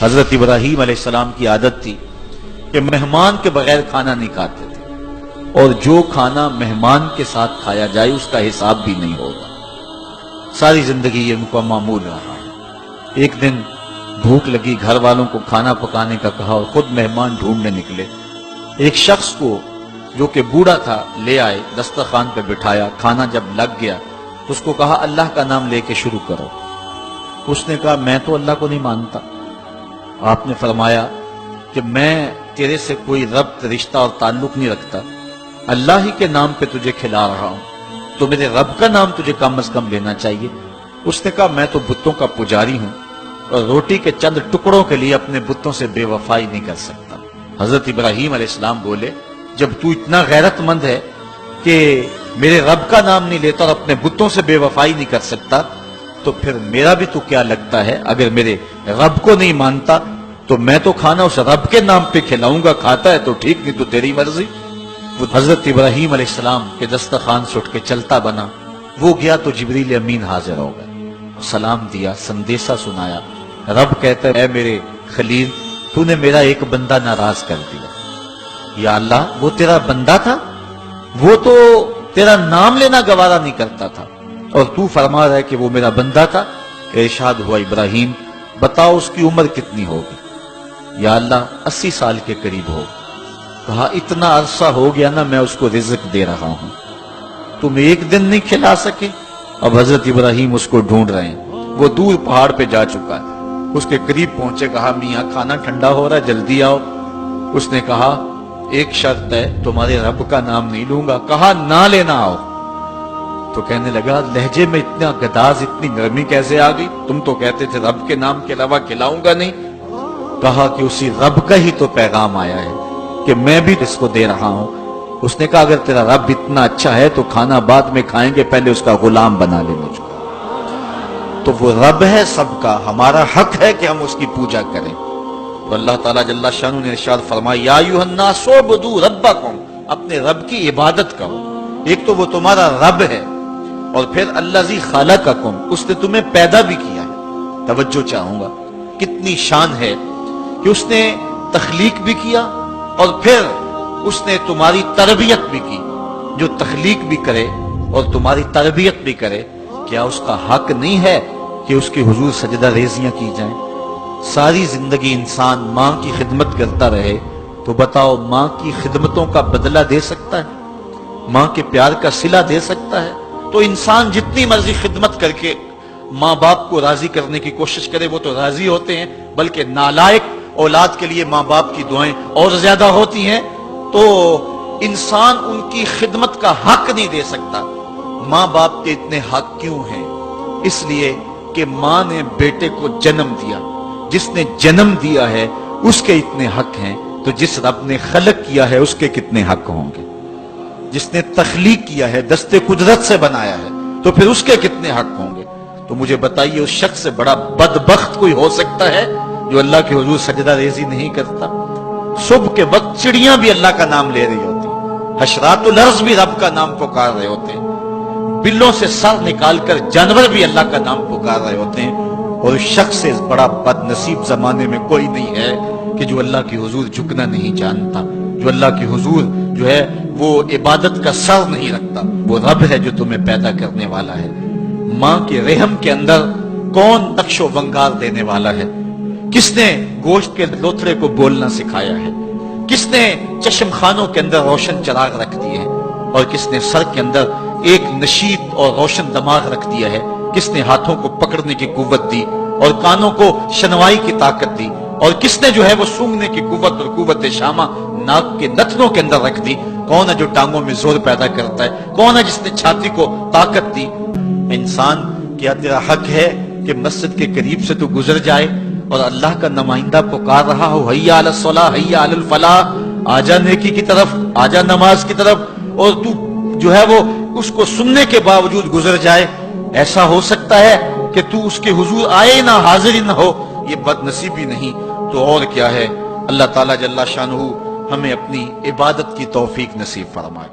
حضرت ابراہیم علیہ السلام کی عادت تھی کہ مہمان کے بغیر کھانا نہیں کھاتے تھے، اور جو کھانا مہمان کے ساتھ کھایا جائے اس کا حساب بھی نہیں ہوگا۔ ساری زندگی یہ ان کا معمول رہا ہے۔ ایک دن بھوک لگی، گھر والوں کو کھانا پکانے کا کہا اور خود مہمان ڈھونڈنے نکلے۔ ایک شخص کو جو کہ بوڑھا تھا لے آئے، دسترخوان پہ بٹھایا، کھانا جب لگ گیا تو اس کو کہا اللہ کا نام لے کے شروع کرو۔ اس نے کہا میں تو اللہ کو نہیں مانتا۔ آپ نے فرمایا کہ میں تیرے سے کوئی ربط، رشتہ اور تعلق نہیں رکھتا، اللہ ہی کے نام پہ تجھے کھلا رہا ہوں، تو میرے رب کا نام تجھے کم از کم لینا چاہیے۔ اس نے کہا میں تو بتوں کا پجاری ہوں اور روٹی کے چند ٹکڑوں کے لیے اپنے بتوں سے بے وفائی نہیں کر سکتا۔ حضرت ابراہیم علیہ السلام بولے جب تو اتنا غیرت مند ہے کہ میرے رب کا نام نہیں لیتا اور اپنے بتوں سے بے وفائی نہیں کر سکتا، تو پھر میرا بھی تو کیا لگتا ہے، اگر میرے رب کو نہیں مانتا تو میں تو کھانا اس رب کے نام پہ کھلاؤں گا، کھاتا ہے تو ٹھیک، نہیں تو تیری مرضی۔ وہ حضرت ابراہیم علیہ السلام کے دسترخوان سے اٹھ کے چلتا بنا، وہ گیا تو جبریل امین حاضر ہو گئے، سلام دیا، سندیسہ سنایا۔ رب کہتا ہے اے میرے خلیل، تو نے میرا ایک بندہ ناراض کر دیا۔ یا اللہ، وہ تیرا بندہ تھا، وہ تو تیرا نام لینا گوارا نہیں کرتا تھا، اور تو فرما رہا ہے کہ وہ میرا بندہ تھا۔ ارشاد ہوا ابراہیم بتاؤ اس کی عمر کتنی ہوگی؟ یا اللہ 80 سال کے قریب ہو۔ کہا اتنا عرصہ ہو گیا نا میں اس کو رزق دے رہا ہوں، تم ایک دن نہیں کھلا سکے؟ اب حضرت ابراہیم اس کو ڈھونڈ رہے ہیں، وہ دور پہاڑ پہ جا چکا ہے۔ اس کے قریب پہنچے، کہا میاں کھانا ٹھنڈا ہو رہا ہے، جلدی آؤ۔ اس نے کہا ایک شرط ہے، تمہارے رب کا نام نہیں لوں گا۔ کہا نہ لینا آؤ۔ تو کہنے لگا لہجے میں اتنا گداز، اتنی نرمی کیسے آ گئی؟ تم تو کہتے تھے رب کے نام کے علاوہ کھلاؤں گا نہیں۔ کہا کہ اسی رب کا ہی تو پیغام آیا ہے کہ میں بھی اس کو دے رہا ہوں۔ اس نے کہا اگر تیرا رب اتنا اچھا ہے تو کھانا بعد میں کھائیں گے، پہلے اس کا غلام بنا لے مجھ کو۔ تو وہ رب ہے سب کا، ہمارا حق ہے کہ ہم اس کی پوجا کریں۔ تو اللہ تعالیٰ جل شانہ نے ارشاد فرمایا یا ایھا الناس اعبدوا ربکم، اپنے رب کی عبادت کرو۔ ایک تو وہ تمہارا رب ہے، اور پھر الذی خلقکم، اس نے تمہیں پیدا بھی کیا ہے۔ توجہ چاہوں گا، کتنی شان ہے کہ اس نے تخلیق بھی کیا اور پھر اس نے تمہاری تربیت بھی کی۔ جو تخلیق بھی کرے اور تمہاری تربیت بھی کرے، کیا اس کا حق نہیں ہے کہ اس کے حضور سجدہ ریزیاں کی جائیں؟ ساری زندگی انسان ماں کی خدمت کرتا رہے تو بتاؤ ماں کی خدمتوں کا بدلہ دے سکتا ہے؟ ماں کے پیار کا صلہ دے سکتا ہے؟ تو انسان جتنی مرضی خدمت کر کے ماں باپ کو راضی کرنے کی کوشش کرے وہ تو راضی ہوتے ہیں، بلکہ نالائق اولاد کے لیے ماں باپ کی دعائیں اور زیادہ ہوتی ہیں۔ تو انسان ان کی خدمت کا حق نہیں دے سکتا۔ ماں باپ کے اتنے حق کیوں ہیں؟ اس لیے کہ ماں نے بیٹے کو جنم دیا، جس نے جنم دیا ہے اس کے اتنے حق ہیں، تو جس رب نے خلق کیا ہے اس کے کتنے حق ہوں گے؟ جس نے تخلیق کیا ہے، دستے قدرت سے بنایا ہے، تو پھر اس کے کتنے حق ہوں گے؟ تو مجھے بتائیے اس شخص سے بڑا بدبخت کوئی ہو سکتا ہے جو اللہ کے حضور سجدہ ریزی نہیں کرتا؟ صبح کے وقت چڑیاں بھی اللہ کا نام لے رہی ہوتی ہیں، حشرات الارض بھی رب کا نام پکار رہے ہوتے ہیں، بلوں سے سر نکال کر جانور بھی اللہ کا نام پکار رہے ہوتے ہیں، اور اس شخص سے بڑا بد نصیب زمانے میں کوئی نہیں ہے کہ جو اللہ کی حضور جھکنا نہیں جانتا، جو اللہ کی حضور جو ہے وہ عبادت کا سر نہیں رکھتا۔ وہ رب ہے جو تمہیں پیدا کرنے والا ہے۔ ماں کے رحم کے اندر کون نقش و ونگار دینے والا ہے؟ کس نے گوشت کے لوتھڑے کو بولنا سکھایا ہے؟ کس نے چشم خانوں کے اندر روشن چراغ رکھ دیے ہیں؟ اور کس نے سر کے اندر ایک نشیط اور روشن دماغ رکھ دیا ہے؟ کس نے ہاتھوں کو پکڑنے کی قوت دی اور کانوں کو شنوائی کی طاقت دی؟ اور کس نے جو ہے وہ سونگھنے کی قوت اور قوت شامہ ناک کے نتنوں کے اندر رکھ دی؟ کون ہے جو ٹانگوں میں زور پیدا کرتا ہے؟ کون ہے جس نے چھاتی کو طاقت دی؟ انسان، کیا تیرا حق ہے کہ مسجد کے قریب سے تو گزر جائے اور اللہ کا نمائندہ پکار رہا ہو حیا علی الصلاۃ حیا علی الفلاح، آجا نیکی کی طرف، آجا نماز کی طرف، اور تو جو ہے وہ اس کو سننے کے باوجود گزر جائے؟ ایسا ہو سکتا ہے کہ تو اس کے حضور آئے نہ، حاضر ہی نہ ہو؟ یہ بد نصیبی نہیں تو اور کیا ہے؟ اللہ تعالیٰ جل شانہ ہمیں اپنی عبادت کی توفیق نصیب فرمائے۔